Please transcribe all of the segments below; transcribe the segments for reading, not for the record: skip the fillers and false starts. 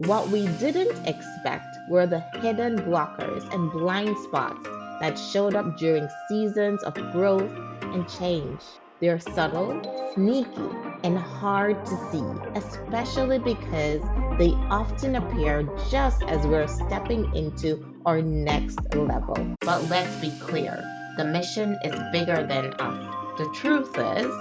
What we didn't expect were the hidden blockers and blind spots that showed up during seasons of growth and change. They're subtle, sneaky, and hard to see, especially because they often appear just as we're stepping into our next level. But let's be clear, the mission is bigger than us. The truth is,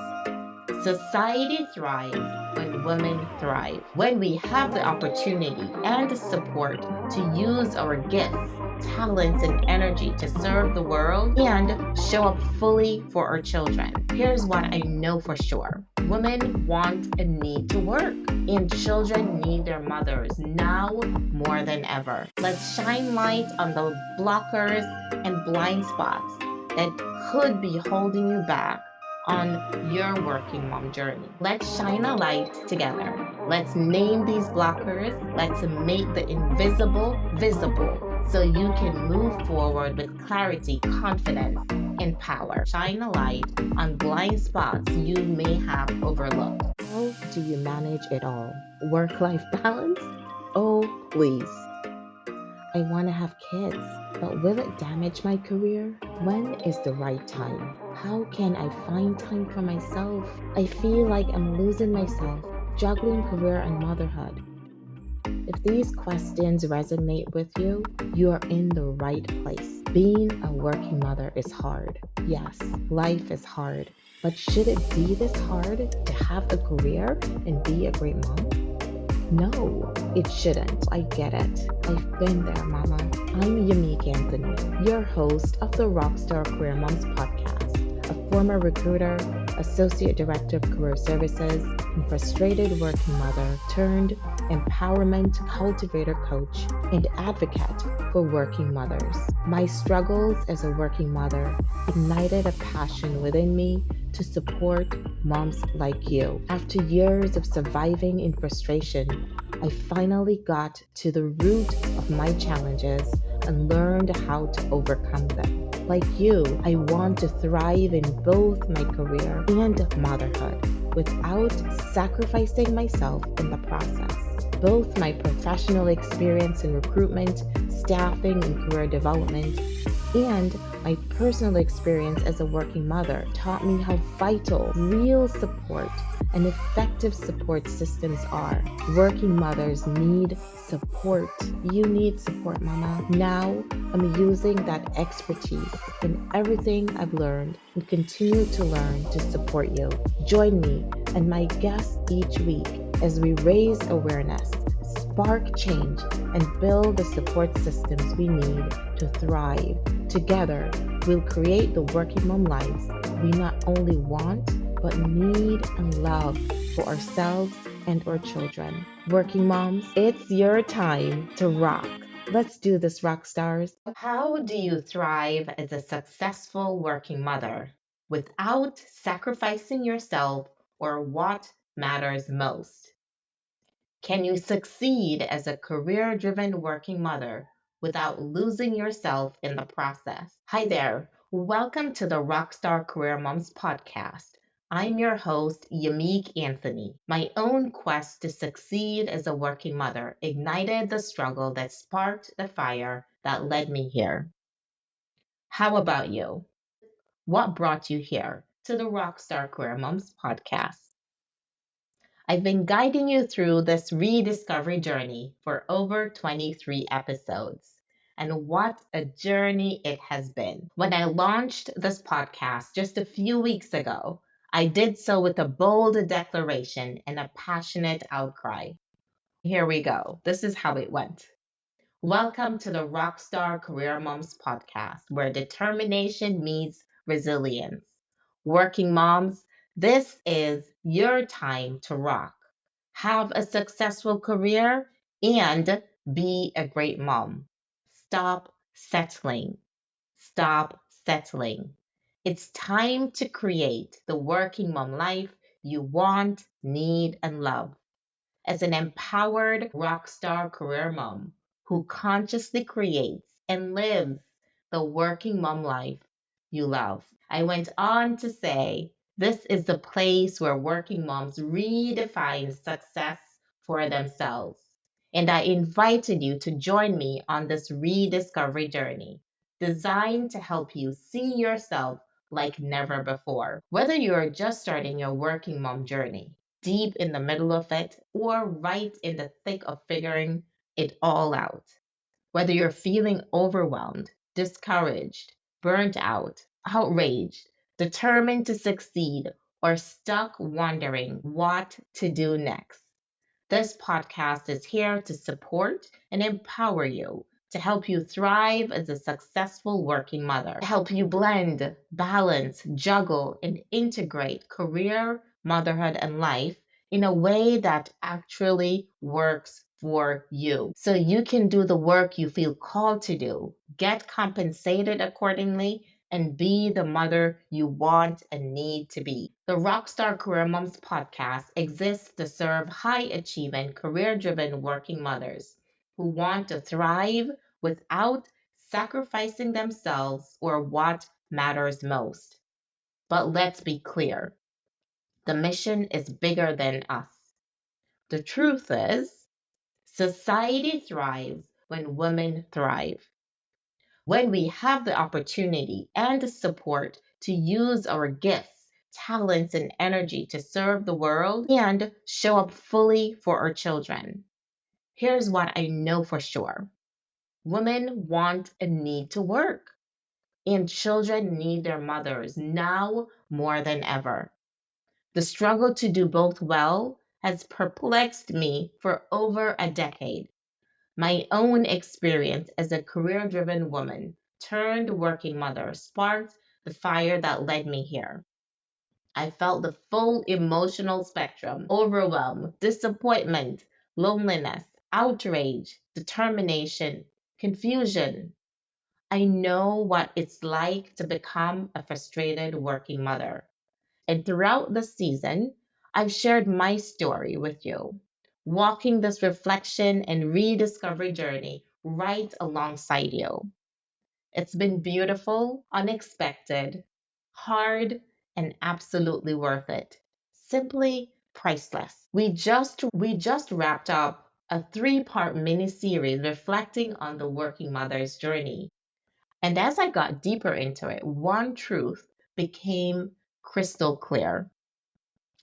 society thrives when women thrive. When we have the opportunity and the support to use our gifts, talents, and energy to serve the world and show up fully for our children. Here's what I know for sure. Women want and need to work, and children need their mothers now more than ever. Let's shine light on the blockers and blind spots that could be holding you back on your working mom journey. Let's shine a light together. Let's name these blockers. Let's make the invisible visible so you can move forward with clarity, confidence, and power. Shine a light on blind spots you may have overlooked. How do you manage it all? Work-life balance? Oh, please. I want to have kids, but will it damage my career? When is the right time? How can I find time for myself? I feel like I'm losing myself, juggling career and motherhood. If these questions resonate with you, you are in the right place. Being a working mother is hard. Yes, life is hard. But should it be this hard to have a career and be a great mom? No, it shouldn't. I get it. I've been there, Mama. I'm Unique Anthony, your host of the Rockstar Career Moms podcast, a former recruiter, associate director of career services, and frustrated working mother turned empowerment cultivator coach and advocate for working mothers. My struggles as a working mother ignited a passion within me to support moms like you. After years of surviving in frustration, I finally got to the root of my challenges and learned how to overcome them. Like you, I want to thrive in both my career and motherhood without sacrificing myself in the process. Both my professional experience in recruitment, staffing, and career development, and my personal experience as a working mother taught me how vital real support and effective support systems are. Working mothers need support. You need support, Mama. Now I'm using that expertise in everything I've learned and continue to learn to support you. Join me and my guests each week as we raise awareness, spark change, and build the support systems we need to thrive. Together, we'll create the working mom lives we not only want, but need and love for ourselves and our children. Working moms, it's your time to rock. Let's do this, rock stars. How do you thrive as a successful working mother without sacrificing yourself or what matters most? Can you succeed as a career-driven working mother without losing yourself in the process? Hi there. Welcome to the Rockstar Career Moms podcast. I'm your host, Yamik Anthony. My own quest to succeed as a working mother ignited the struggle that sparked the fire that led me here. How about you? What brought you here to the Rockstar Career Moms podcast? I've been guiding you through this rediscovery journey for over 23 episodes. And what a journey it has been. When I launched this podcast just a few weeks ago, I did so with a bold declaration and a passionate outcry. Here we go. This is how it went. Welcome to the Rockstar Career Moms podcast, where determination meets resilience. Working moms, this is your time to rock. Have a successful career and be a great mom. Stop settling. Stop settling. It's time to create the working mom life you want, need, and love. As an empowered rockstar career mom who consciously creates and lives the working mom life you love. I went on to say, this is the place where working moms redefine success for themselves. And I invited you to join me on this rediscovery journey designed to help you see yourself like never before. Whether you're just starting your working mom journey, deep in the middle of it, or right in the thick of figuring it all out, whether you're feeling overwhelmed, discouraged, burnt out, outraged, determined to succeed, or stuck wondering what to do next. This podcast is here to support and empower you, to help you thrive as a successful working mother, to help you blend, balance, juggle, and integrate career, motherhood, and life in a way that actually works for you. So you can do the work you feel called to do, get compensated accordingly, and be the mother you want and need to be. The Rockstar Career Moms podcast exists to serve high achieving, career driven working mothers who want to thrive without sacrificing themselves or what matters most. But let's be clear, the mission is bigger than us. The truth is, society thrives when women thrive. When we have the opportunity and the support to use our gifts, talents, and energy to serve the world and show up fully for our children. Here's what I know for sure: women want and need to work, and children need their mothers now more than ever. The struggle to do both well has perplexed me for over a decade. My own experience as a career driven woman turned working mother sparked the fire that led me here. I felt the full emotional spectrum: overwhelm, disappointment, loneliness, outrage, determination, confusion. I know what it's like to become a frustrated working mother. And throughout the season, I've shared my story with you, walking this reflection and rediscovery journey right alongside you. It's been beautiful, unexpected, hard, and absolutely worth it. Simply priceless. We just wrapped up a three-part mini series reflecting on the working mother's journey. And as I got deeper into it, one truth became crystal clear: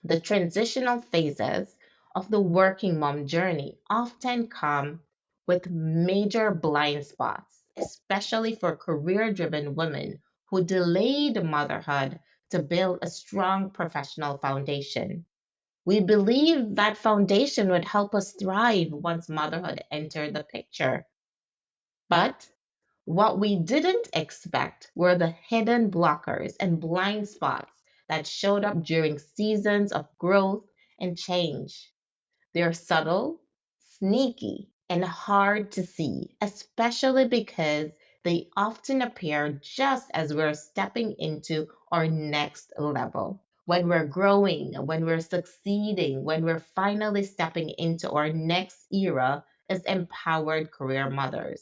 the transitional phases of the working mom journey often come with major blind spots, especially for career driven women who delayed motherhood to build a strong professional foundation. We believe that foundation would help us thrive once motherhood entered the picture. But what we didn't expect were the hidden blockers and blind spots that showed up during seasons of growth and change. They're subtle, sneaky, and hard to see, especially because they often appear just as we're stepping into our next level. When we're growing, when we're succeeding, when we're finally stepping into our next era as empowered career mothers.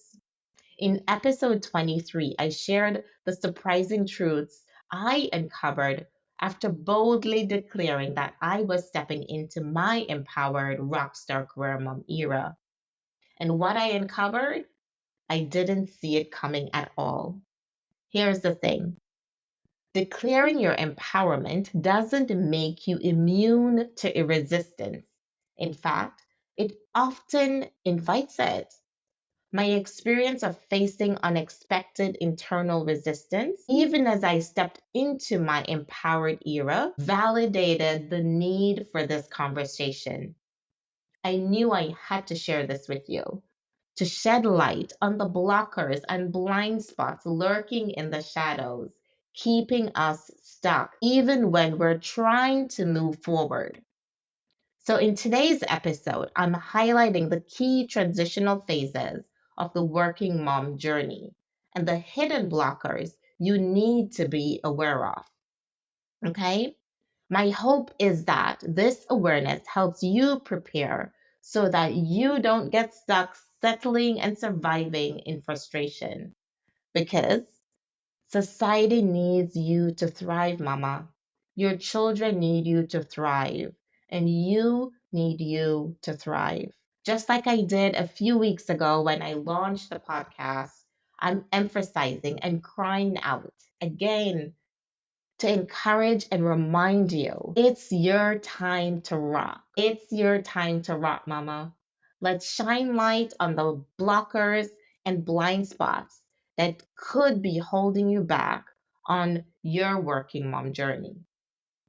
In episode 23, I shared the surprising truths I uncovered after boldly declaring that I was stepping into my empowered rockstar career mom era. And what I uncovered, I didn't see it coming at all. Here's the thing: declaring your empowerment doesn't make you immune to resistance. In fact, it often invites it. My experience of facing unexpected internal resistance, even as I stepped into my empowered era, validated the need for this conversation. I knew I had to share this with you to shed light on the blockers and blind spots lurking in the shadows, keeping us stuck even when we're trying to move forward. So, in today's episode, I'm highlighting the key transitional phases of the working mom journey and the hidden blockers you need to be aware of. Okay? My hope is that this awareness helps you prepare so that you don't get stuck settling and surviving in frustration. Because society needs you to thrive, mama. Your children need you to thrive, and you need you to thrive. Just like I did a few weeks ago when I launched the podcast, I'm emphasizing and crying out again to encourage and remind you it's your time to rock. It's your time to rock, mama. Let's shine light on the blockers and blind spots that could be holding you back on your working mom journey.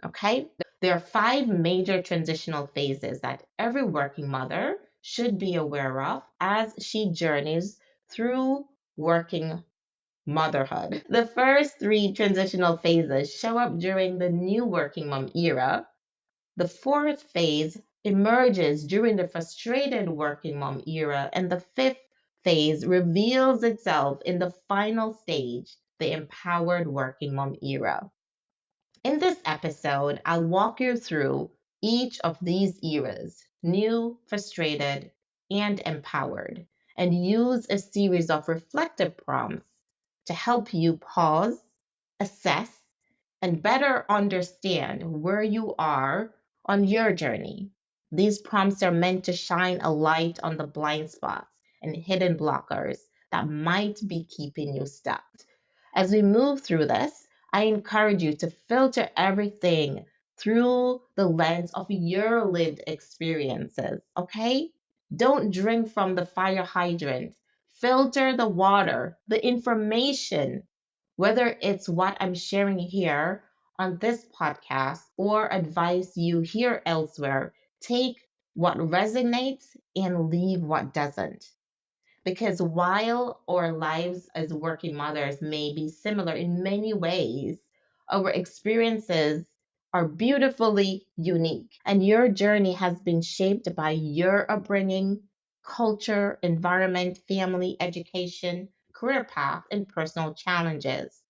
Okay? There are five major transitional phases that every working mother should be aware of as she journeys through working motherhood. The first three transitional phases show up during the new working mom era. The fourth phase emerges during the frustrated working mom era. And the fifth phase reveals itself in the final stage, the empowered working mom era. In this episode, I'll walk you through each of these eras, new, frustrated, and empowered, and use a series of reflective prompts to help you pause, assess, and better understand where you are on your journey. These prompts are meant to shine a light on the blind spots and hidden blockers that might be keeping you stuck. As we move through this, I encourage you to filter everything through the lens of your lived experiences, okay? Don't drink from the fire hydrant. Filter the water, the information, whether it's what I'm sharing here on this podcast or advice you hear elsewhere. Take what resonates and leave what doesn't. Because while our lives as working mothers may be similar in many ways, our experiences are beautifully unique. And your journey has been shaped by your upbringing, culture, environment, family, education, career path, and personal challenges.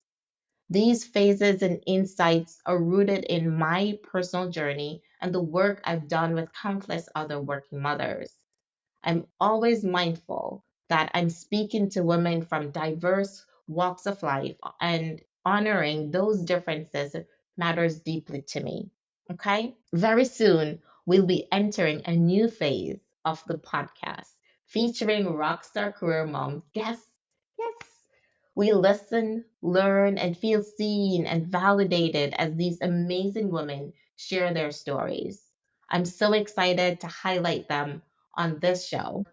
These phases and insights are rooted in my personal journey and the work I've done with countless other working mothers. I'm always mindful that I'm speaking to women from diverse walks of life, and honoring those differences matters deeply to me. Okay? Very soon, we'll be entering a new phase of the podcast featuring rockstar career moms. Yes. We listen, learn, and feel seen and validated as these amazing women share their stories. I'm so excited to highlight them on this show.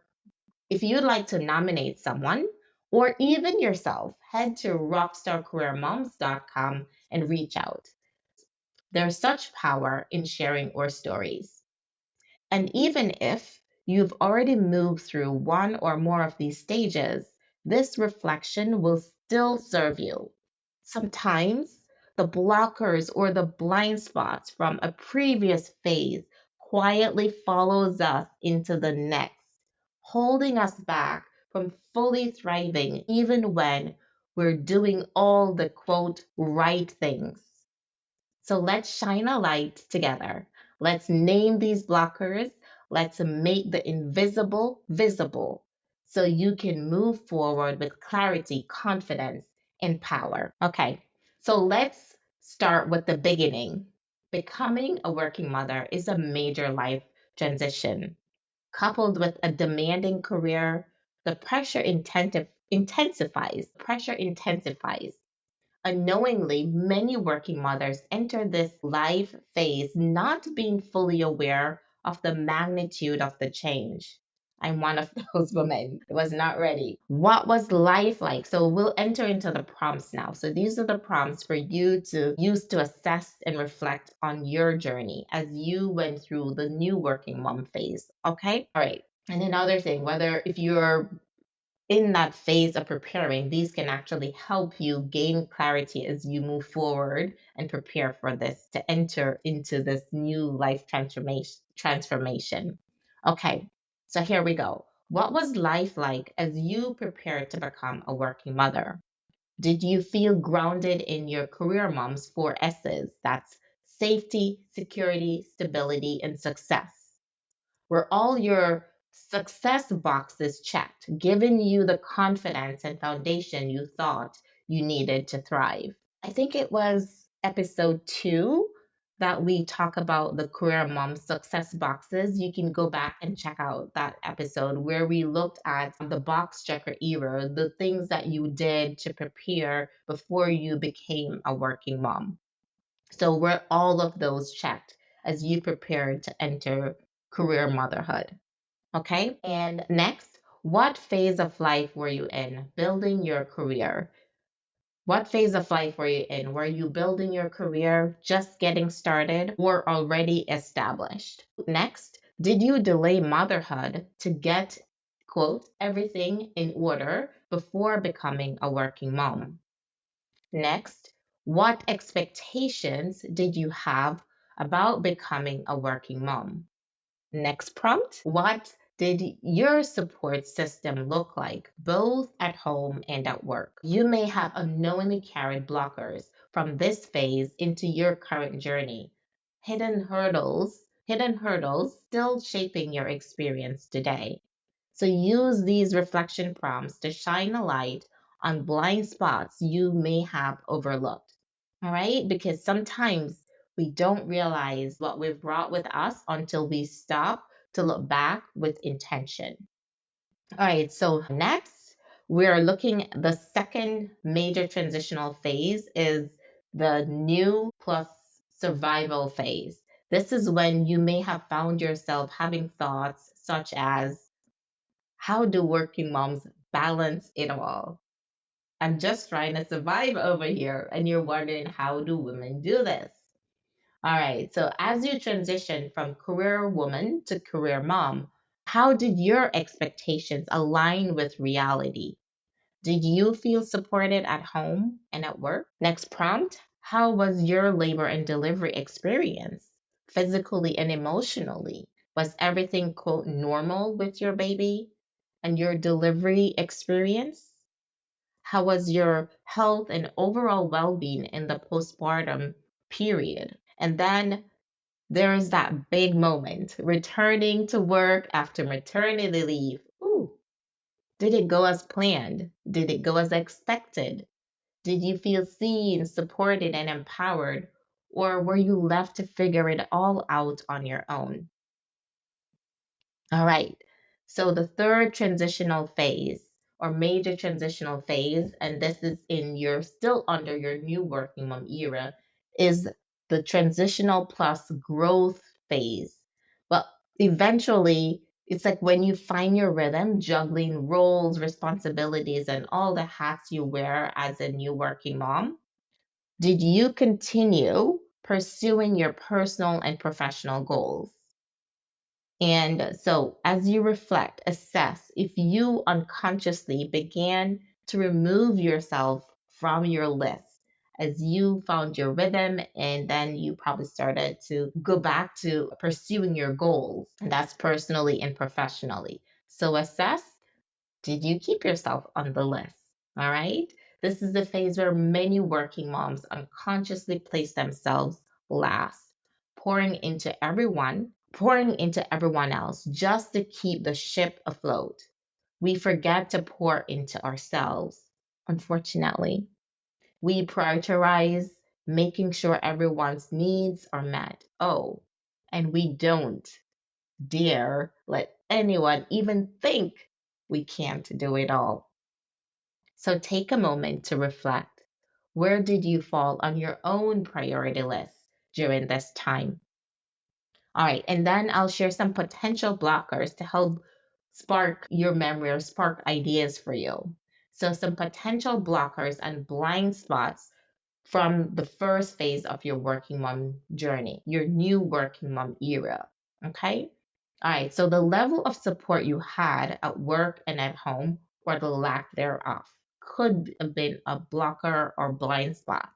If you'd like to nominate someone or even yourself, head to rockstarcareermoms.com and reach out. There's such power in sharing our stories. And even if you've already moved through one or more of these stages, this reflection will still serve you. Sometimes the blockers or the blind spots from a previous phase quietly follows us into the next, holding us back from fully thriving even when we're doing all the quote right things. So let's shine a light together. Let's name these blockers. Let's make the invisible visible so you can move forward with clarity, confidence, and power. Okay, so let's start with the beginning. Becoming a working mother is a major life transition. Coupled with a demanding career, the pressure intensifies. Unknowingly, many working mothers enter this life phase not being fully aware of the magnitude of the change. I'm one of those women who was not ready. What was life like? So we'll enter into the prompts now. So these are the prompts for you to use to assess and reflect on your journey as you went through the new working mom phase. Okay? All right. And another thing, whether if you're in that phase of preparing, these can actually help you gain clarity as you move forward and prepare for this to enter into this new life transformation. Okay, so here we go. What was life like as you prepared to become a working mother? Did you feel grounded in your career mom's four S's? That's safety, security, stability, and success. Were all your success boxes checked, giving you the confidence and foundation you thought you needed to thrive? I think it was episode 2 that we talk about the career mom success boxes, you can go back and check out that episode where we looked at the box checker era, the things that you did to prepare before you became a working mom. So, were all of those checked as you prepared to enter career motherhood? Okay. And next, what phase of life were you in building your career? What phase of life were you in? Were you building your career, just getting started, or already established? Next, did you delay motherhood to get, quote, everything in order before becoming a working mom? Next, what expectations did you have about becoming a working mom? Next prompt, what did your support system look like, both at home and at work? You may have unknowingly carried blockers from this phase into your current journey. Hidden hurdles still shaping your experience today. So use these reflection prompts to shine a light on blind spots you may have overlooked. All right? Because sometimes we don't realize what we've brought with us until we stop to look back with intention. All right, so next we're looking the second major transitional phase is the new plus survival phase. This is when you may have found yourself having thoughts such as, how do working moms balance it all? I'm just trying to survive over here. And you're wondering, how do women do this? All right. So, as you transition from career woman to career mom, how did your expectations align with reality? Did you feel supported at home and at work? Next prompt, how was your labor and delivery experience, physically and emotionally? Was everything, quote, normal with your baby and your delivery experience? How was your health and overall well being in the postpartum period? And then there's that big moment, returning to work after maternity leave. Ooh, did it go as planned? Did it go as expected? Did you feel seen, supported, and empowered? Or were you left to figure it all out on your own? All right. So the third transitional phase or major transitional phase, and this is in your still under your new working mom era, is the transitional plus growth phase. Well, eventually, it's like when you find your rhythm, juggling roles, responsibilities, and all the hats you wear as a new working mom. Did you continue pursuing your personal and professional goals? And so, as you reflect, assess if you unconsciously began to remove yourself from your list as you found your rhythm, and then you probably started to go back to pursuing your goals, and that's personally and professionally. So, assess, did you keep yourself on the list? All right. This is the phase where many working moms unconsciously place themselves last, pouring into everyone else just to keep the ship afloat. We forget to pour into ourselves, unfortunately. We prioritize making sure everyone's needs are met. Oh, and we don't dare let anyone even think we can't do it all. So take a moment to reflect. Where did you fall on your own priority list during this time? All right, and then I'll share some potential blockers to help spark your memory or spark ideas for you. So, some potential blockers and blind spots from the first phase of your working mom journey, your new working mom era. Okay. All right. So, the level of support you had at work and at home, or the lack thereof, could have been a blocker or blind spots.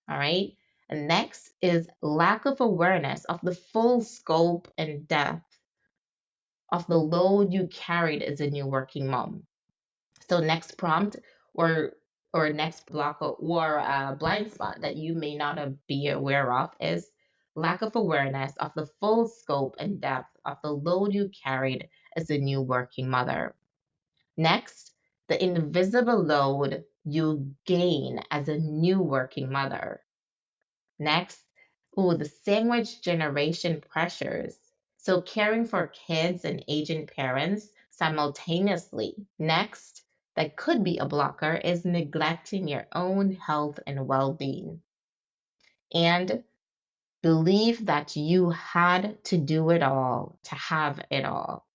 All right. And next is lack of awareness of the full scope and depth of the load you carried as a new working mom. So next prompt or next block or blind spot that you may not be aware of is lack of awareness of the full scope and depth of the load you carried as a new working mother. Next, the invisible load you gain as a new working mother. Next, Oh, the sandwich generation pressures. So, caring for kids and aging parents simultaneously. Next, that could be a blocker is neglecting your own health and well being. And believe that you had to do it all to have it all.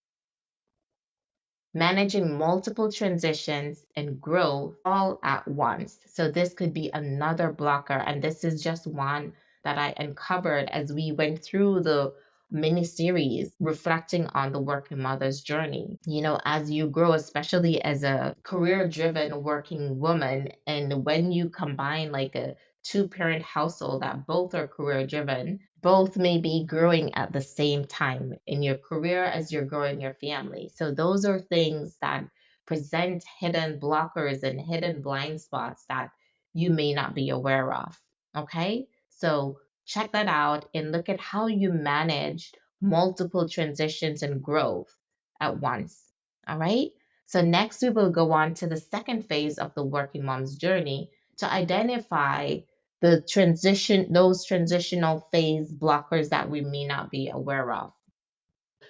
Managing multiple transitions and growth all at once. So, this could be another blocker. And this is just one that I uncovered as we went through the mini series reflecting on the working mother's journey. You know, as you grow, especially as a career driven working woman, and when you combine like a two-parent household that both are career driven, both may be growing at the same time in your career as you're growing your family. So those are things that present hidden blockers and hidden blind spots that you may not be aware of. Okay? So check that out and look at how you manage multiple transitions and growth at once. All right? So next we will go on to the second phase of the working mom's journey to identify those transitional phase blockers that we may not be aware of.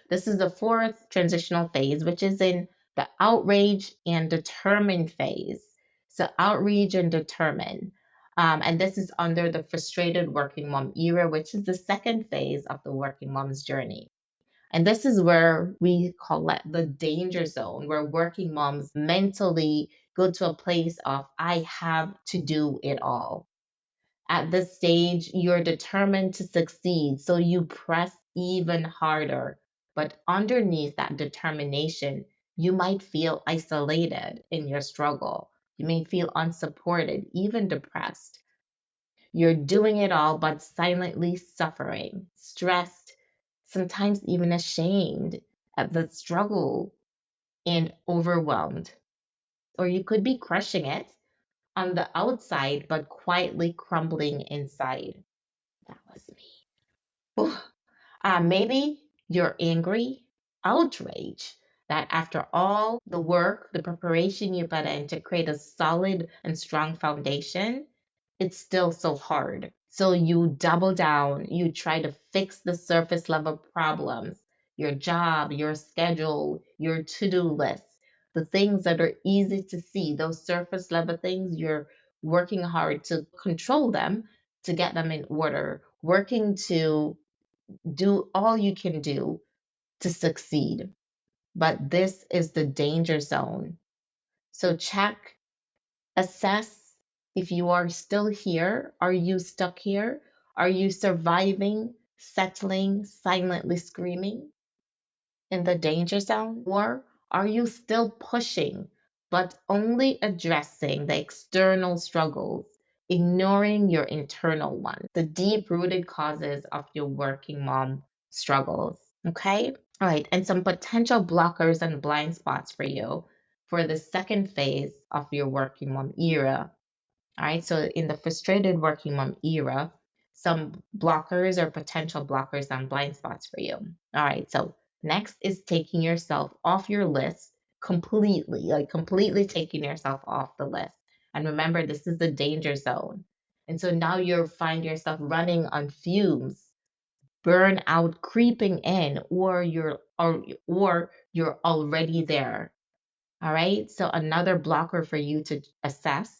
This is the fourth transitional phase, which is in the outrage and determine phase. So, outrage and determine. And this is under the frustrated working mom era, which is the second phase of the working mom's journey. And this is where we call it the danger zone, where working moms mentally go to a place of, I have to do it all. At this stage, you're determined to succeed, so you press even harder. But underneath that determination, you might feel isolated in your struggle. You may feel unsupported, even depressed. You're doing it all, but silently suffering, stressed, sometimes even ashamed at the struggle and overwhelmed. Or you could be crushing it on the outside, but quietly crumbling inside. That was me. Maybe you're angry, outraged that after all the work, the preparation you put in to create a solid and strong foundation, it's still so hard. So you double down, you try to fix the surface level problems, your job, your schedule, your to do list, the things that are easy to see, those surface level things, you're working hard to control them, to get them in order, working to do all you can do to succeed. But this is the danger zone. So check, assess if you are still here. Are you stuck here? Are you surviving, settling, silently screaming in the danger zone? Or are you still pushing, but only addressing the external struggles, ignoring your internal ones, the deep rooted causes of your working mom struggles? Okay. All right. And some potential blockers and blind spots for you for the second phase of your working mom era. All right. So in the frustrated working mom era, some blockers or potential blockers and blind spots for you. All right. So next is taking yourself off your list completely, like completely taking yourself off the list. And remember, this is the danger zone. And so now you find yourself running on fumes, burnout creeping in, or you're already there. All right. So another blocker for you to assess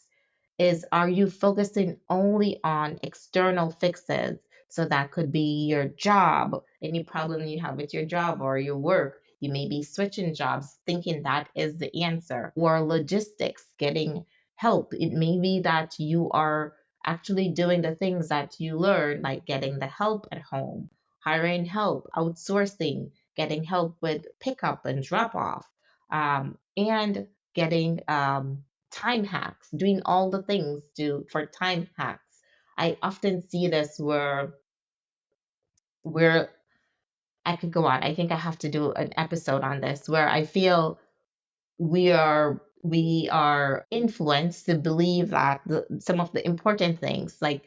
is, are you focusing only on external fixes? So that could be your job, any problem you have with your job or your work. You may be switching jobs thinking that is the answer, or logistics, getting help. It may be that you are actually doing the things that you learn, like getting the help at home, hiring help, outsourcing, getting help with pickup and drop off, and getting time hacks, doing all the things to for time hacks. I often see this where I could go on. I think I have to do an episode on this where I feel we are influenced to believe that some of the important things like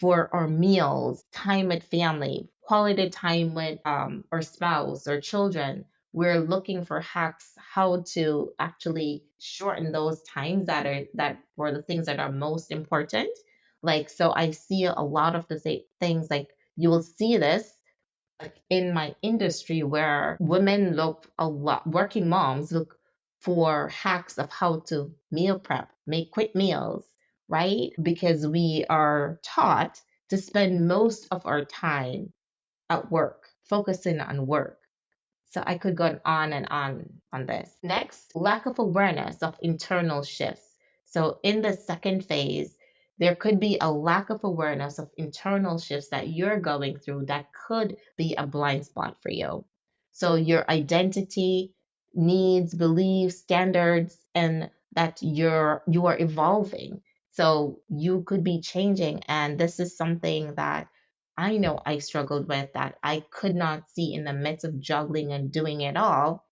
for our meals, time with family, quality time with our spouse or children, we're looking for hacks how to actually shorten those times that for the things that are most important. Like, so I see a lot of the things like You will see this like in my industry where women look a lot, working moms look for hacks of how to meal prep, make quick meals, right? Because we are taught to spend most of our time at work, focusing on work. So I could go on and on this. Next, lack of awareness of internal shifts. So in the second phase, there could be a lack of awareness of internal shifts that you're going through that could be a blind spot for you. So your identity, needs, beliefs, standards, and that you are evolving. So you could be changing, and this is something that I know I struggled with, that I could not see in the midst of juggling and doing it all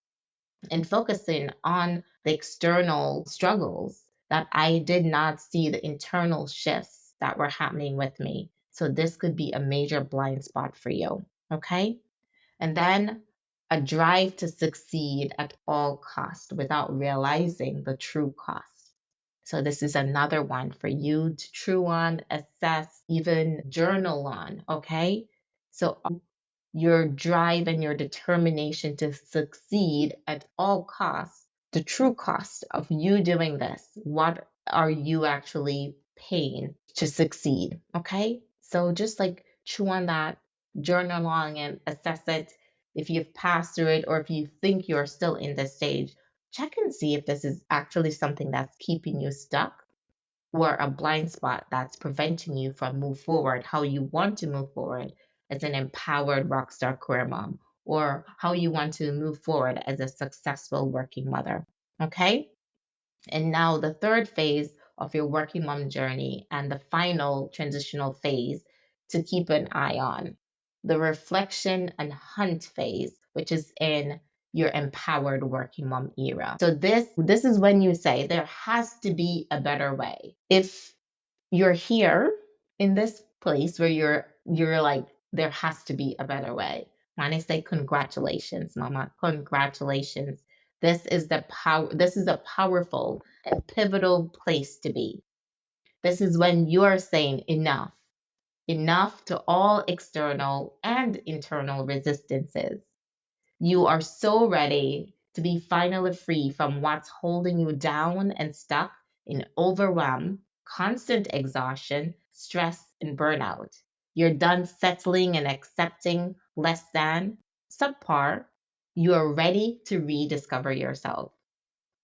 and focusing on the external struggles, that I did not see the internal shifts that were happening with me. So this could be a major blind spot for you. Okay. And then a drive to succeed at all cost without realizing the true cost. So this is another one for you to chew on, assess, even journal on, okay? So your drive and your determination to succeed at all costs, the true cost of you doing this, what are you actually paying to succeed, okay? So just like chew on that, journal on and assess it. If you've passed through it or if you think you're still in this stage, check and see if this is actually something that's keeping you stuck or a blind spot that's preventing you from move forward how you want to move forward as an empowered rockstar career mom, or how you want to move forward as a successful working mother. Okay. And now the third phase of your working mom journey and the final transitional phase to keep an eye on, the reflection and hunt phase, which is in your empowered working mom era. So this is when you say there has to be a better way. If you're here in this place where you're like there has to be a better way, when I say congratulations, mama, congratulations. This is a powerful and pivotal place to be. This is when you are saying enough to all external and internal resistances. You are so ready to be finally free from what's holding you down and stuck in overwhelm, constant exhaustion, stress, and burnout. You're done settling and accepting less than, subpar. You are ready to rediscover yourself.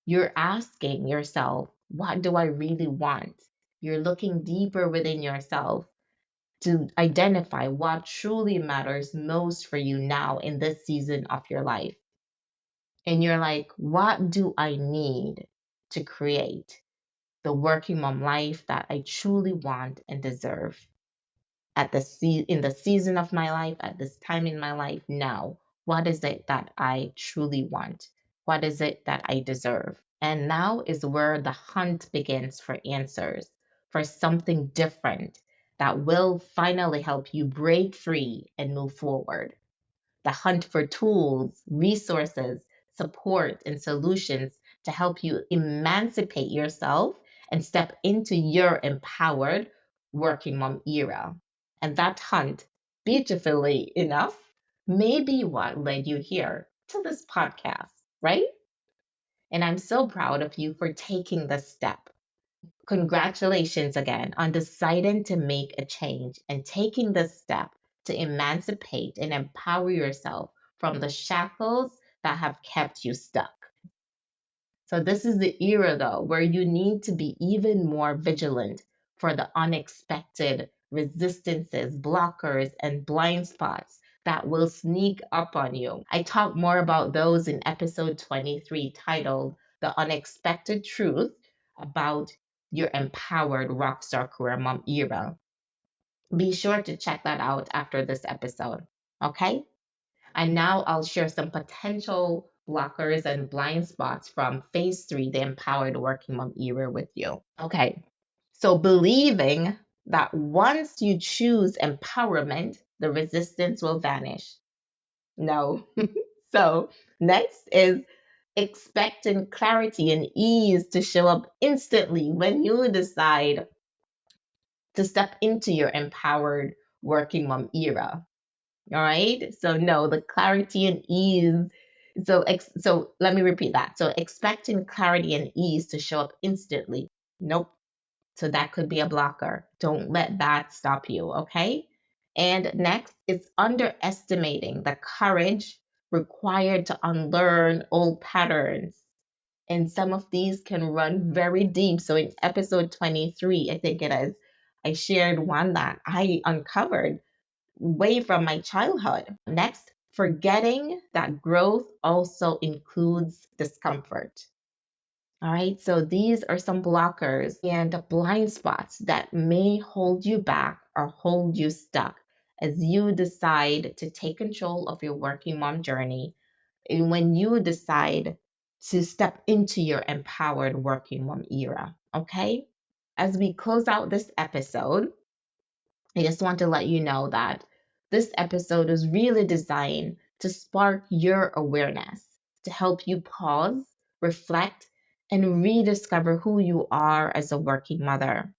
You're asking yourself, what do I really want? You're looking deeper within yourself to identify what truly matters most for you now in this season of your life. And you're like, what do I need to create the working mom life that I truly want and deserve in the season of my life, at this time in my life now? What is it that I truly want? What is it that I deserve? And now is where the hunt begins for answers, for something different that will finally help you break free and move forward. The hunt for tools, resources, support, and solutions to help you emancipate yourself and step into your empowered working mom era. And that hunt, beautifully enough, may be what led you here to this podcast, right? And I'm so proud of you for taking this step. Congratulations again on deciding to make a change and taking this step to emancipate and empower yourself from the shackles that have kept you stuck. So, this is the era though where you need to be even more vigilant for the unexpected resistances, blockers, and blind spots that will sneak up on you. I talk more about those in episode 23 titled The Unexpected Truth about your empowered rockstar career mom era. Be sure to check that out after this episode. Okay? And now I'll share some potential blockers and blind spots from phase three, the empowered working mom era, with you. Okay. So believing that once you choose empowerment, the resistance will vanish. No. So next is expecting clarity and ease to show up instantly when you decide to step into your empowered working mom era. All right. So no, the clarity and ease. So let me repeat that. So expecting clarity and ease to show up instantly. Nope. So that could be a blocker. Don't let that stop you. Okay. And next is underestimating the courage required to unlearn old patterns. And some of these can run very deep. So in episode 23, I think it is, I shared one that I uncovered way from my childhood. Next, forgetting that growth also includes discomfort. All right, so these are some blockers and blind spots that may hold you back or hold you stuck as you decide to take control of your working mom journey and when you decide to step into your empowered working mom era. Okay, as we close out this episode, I just want to let you know that this episode is really designed to spark your awareness, to help you pause, reflect, and rediscover who you are as a working mother,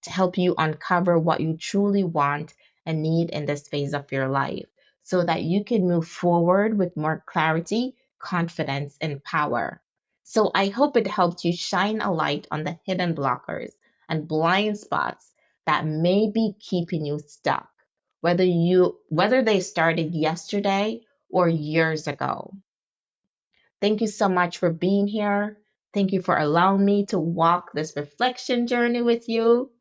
to help you uncover what you truly want and need in this phase of your life so that you can move forward with more clarity, confidence, and power. So I hope it helped you shine a light on the hidden blockers and blind spots that may be keeping you stuck, whether they started yesterday or years ago. Thank you so much for being here. Thank you for allowing me to walk this reflection journey with you.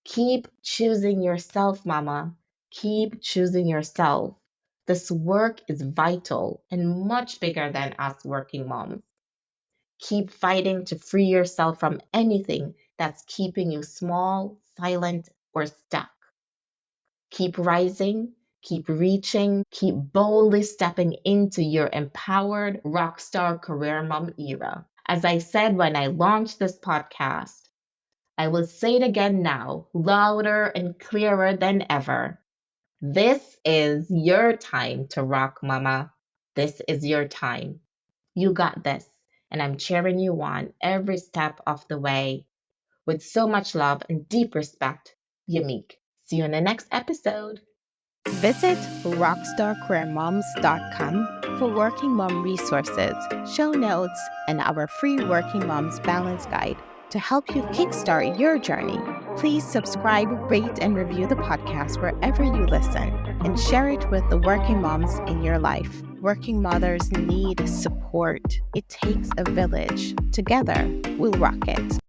Keep choosing yourself, mama. Keep choosing yourself. This work is vital and much bigger than us working moms. Keep fighting to free yourself from anything that's keeping you small, silent, or stuck. Keep rising, keep reaching, keep boldly stepping into your empowered rockstar career mom era. As I said when I launched this podcast, I will say it again now, louder and clearer than ever. This is your time to rock, mama. This is your time. You got this. And I'm cheering you on every step of the way. With so much love and deep respect, Yamik. See you in the next episode. Visit rockstarcareermoms.com for working mom resources, show notes, and our free Working Moms Balance Guide to help you kickstart your journey. Please subscribe, rate, and review the podcast wherever you listen, and share it with the working moms in your life. Working mothers need support. It takes a village. Together, we'll rock it.